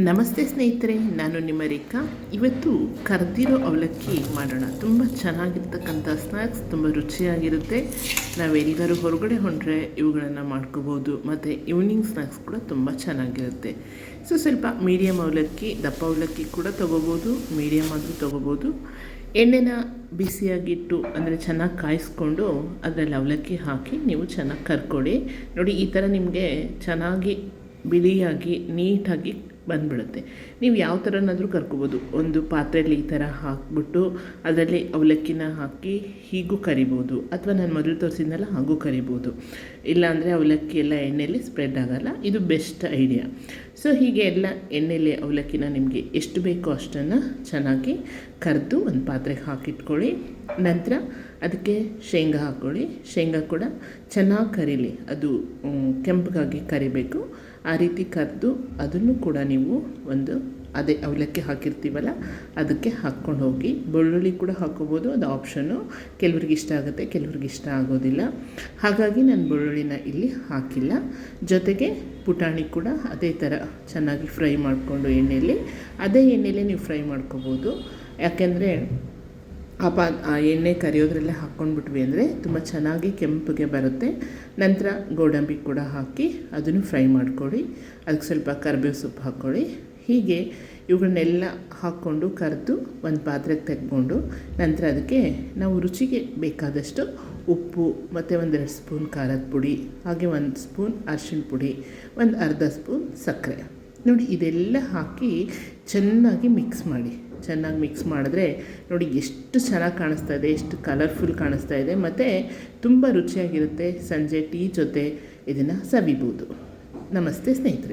ನಮಸ್ತೆ ಸ್ನೇಹಿತರೆ, ನಾನು ನಿಮ್ಮ ರೇಖಾ. ಇವತ್ತು ಕರ್ದಿರೋ ಅವಲಕ್ಕಿ ಮಾಡೋಣ. ತುಂಬ ಚೆನ್ನಾಗಿರ್ತಕ್ಕಂಥ ಸ್ನ್ಯಾಕ್ಸ್, ತುಂಬ ರುಚಿಯಾಗಿರುತ್ತೆ. ನಾವು ಎಲ್ಲಿಗಾರು ಹೊರಗಡೆ ಹೊಂಟ್ರೆ ಇವುಗಳನ್ನು ಮಾಡ್ಕೋಬೋದು. ಮತ್ತು ಈವ್ನಿಂಗ್ ಸ್ನ್ಯಾಕ್ಸ್ ಕೂಡ ತುಂಬ ಚೆನ್ನಾಗಿರುತ್ತೆ. ಸ್ವಲ್ಪ ಮೀಡಿಯಮ್ ಅವಲಕ್ಕಿ, ದಪ್ಪ ಅವಲಕ್ಕಿ ಕೂಡ ತೊಗೋಬೋದು, ಮೀಡಿಯಮ್ ಆದರೂ ತೊಗೋಬೋದು. ಎಣ್ಣೆನ ಬಿಸಿಯಾಗಿಟ್ಟು ಅಂದರೆ ಚೆನ್ನಾಗಿ ಕಾಯಿಸ್ಕೊಂಡು ಅದರಲ್ಲಿ ಅವಲಕ್ಕಿ ಹಾಕಿ ನೀವು ಚೆನ್ನಾಗಿ ಕರ್ಕೊಳ್ಳಿ. ನೋಡಿ, ಈ ಥರ ನಿಮಗೆ ಚೆನ್ನಾಗಿ ಬಿಳಿಯಾಗಿ ನೀಟಾಗಿ ಬಂದುಬಿಡುತ್ತೆ. ನೀವು ಯಾವ ಥರನಾದರೂ ಕರ್ಕೋಬೋದು. ಒಂದು ಪಾತ್ರೆಯಲ್ಲಿ ಈ ಥರ ಹಾಕ್ಬಿಟ್ಟು ಅದರಲ್ಲಿ ಅವಲಕ್ಕಿನ ಹಾಕಿ ಹೀಗೂ ಕರಿಬೋದು, ಅಥವಾ ನಾನು ಮೊದಲು ತೋರಿಸಿದ್ನಲ್ಲ ಹಾಗೂ ಕರಿಬೋದು. ಇಲ್ಲಾಂದರೆ ಅವಲಕ್ಕಿ ಎಲ್ಲ ಎಣ್ಣೆಯಲ್ಲಿ ಸ್ಪ್ರೆಡ್ ಆಗೋಲ್ಲ. ಇದು ಬೆಸ್ಟ್ ಐಡಿಯಾ. ಹೀಗೆ ಎಲ್ಲ ಎಣ್ಣೆಯಲ್ಲಿ ಅವಲಕ್ಕಿನ ನಿಮಗೆ ಎಷ್ಟು ಬೇಕೋ ಅಷ್ಟನ್ನು ಚೆನ್ನಾಗಿ ಕರೆದು ಒಂದು ಪಾತ್ರೆಗೆ ಹಾಕಿಟ್ಕೊಳ್ಳಿ. ನಂತರ ಅದಕ್ಕೆ ಶೇಂಗಾ ಹಾಕ್ಕೊಳ್ಳಿ. ಶೇಂಗಾ ಕೂಡ ಚೆನ್ನಾಗಿ ಕರೀಲಿ, ಅದು ಕೆಂಪಗಾಗಿ ಕರಿಬೇಕು. ಆ ರೀತಿ ಕರೆದು ಅದನ್ನು ಕೂಡ ನೀವು ಅದೇ ಅವಲಕ್ಕಿ ಹಾಕಿರ್ತೀವಲ್ಲ ಅದಕ್ಕೆ ಹಾಕ್ಕೊಂಡು ಹೋಗಿ. ಬೆಳ್ಳುಳ್ಳಿ ಕೂಡ ಹಾಕ್ಕೋಬೋದು, ಅದು ಆಪ್ಷನ್ನು. ಕೆಲವ್ರಿಗೆ ಇಷ್ಟ ಆಗುತ್ತೆ, ಕೆಲವ್ರಿಗೆ ಇಷ್ಟ ಆಗೋದಿಲ್ಲ. ಹಾಗಾಗಿ ನಾನು ಬೆಳ್ಳುಳ್ಳಿನ ಇಲ್ಲಿ ಹಾಕಿಲ್ಲ. ಜೊತೆಗೆ ಪುಟಾಣಿ ಕೂಡ ಅದೇ ಥರ ಚೆನ್ನಾಗಿ ಫ್ರೈ ಮಾಡಿಕೊಂಡು ಅದೇ ಎಣ್ಣೆಯಲ್ಲಿ ನೀವು ಫ್ರೈ ಮಾಡ್ಕೋಬೋದು. ಯಾಕೆಂದರೆ ಆ ಎಣ್ಣೆ ಕರಿಯೋದ್ರಲ್ಲೇ ಹಾಕ್ಕೊಂಡ್ಬಿಟ್ವಿ ಅಂದರೆ ತುಂಬ ಚೆನ್ನಾಗಿ ಕೆಂಪಗೆ ಬರುತ್ತೆ. ನಂತರ ಗೋಡಂಬಿ ಕೂಡ ಹಾಕಿ ಅದನ್ನು ಫ್ರೈ ಮಾಡ್ಕೊಳ್ಳಿ. ಅದಕ್ಕೆ ಸ್ವಲ್ಪ ಕರಿಬೇವು ಸೊಪ್ಪು ಹಾಕ್ಕೊಳ್ಳಿ. ಹೀಗೆ ಇವುಗಳನ್ನೆಲ್ಲ ಹಾಕ್ಕೊಂಡು ಕರೆದು ಒಂದು ಪಾತ್ರೆಗೆ ತೆಗೆದುಕೊಂಡು ನಂತರ ಅದಕ್ಕೆ ನಾವು ರುಚಿಗೆ ಬೇಕಾದಷ್ಟು ಉಪ್ಪು ಮತ್ತು 1-2 ಸ್ಪೂನ್ ಖಾರದ ಪುಡಿ, ಹಾಗೆ 1 ಸ್ಪೂನ್ ಅರಿಶಿಣ ಪುಡಿ, ಒಂದು ಅರ್ಧ ಸ್ಪೂನ್ ಸಕ್ಕರೆ, ನೋಡಿ ಇದೆಲ್ಲ ಹಾಕಿ ಚೆನ್ನಾಗಿ ಮಿಕ್ಸ್ ಮಾಡಿ. ಚೆನ್ನಾಗಿ ಮಿಕ್ಸ್ ಮಾಡಿದ್ರೆ ನೋಡಿ ಎಷ್ಟು ಚೆನ್ನಾಗಿ ಕಾಣಿಸ್ತಾ ಇದೆ, ಎಷ್ಟು ಕಲರ್ಫುಲ್ ಕಾಣಿಸ್ತಾ ಇದೆ, ಮತ್ತು ತುಂಬ ರುಚಿಯಾಗಿರುತ್ತೆ. ಸಂಜೆ ಟೀ ಜೊತೆ ಇದನ್ನು ಸವಿಬೋದು. ನಮಸ್ತೆ ಸ್ನೇಹಿತರೆ.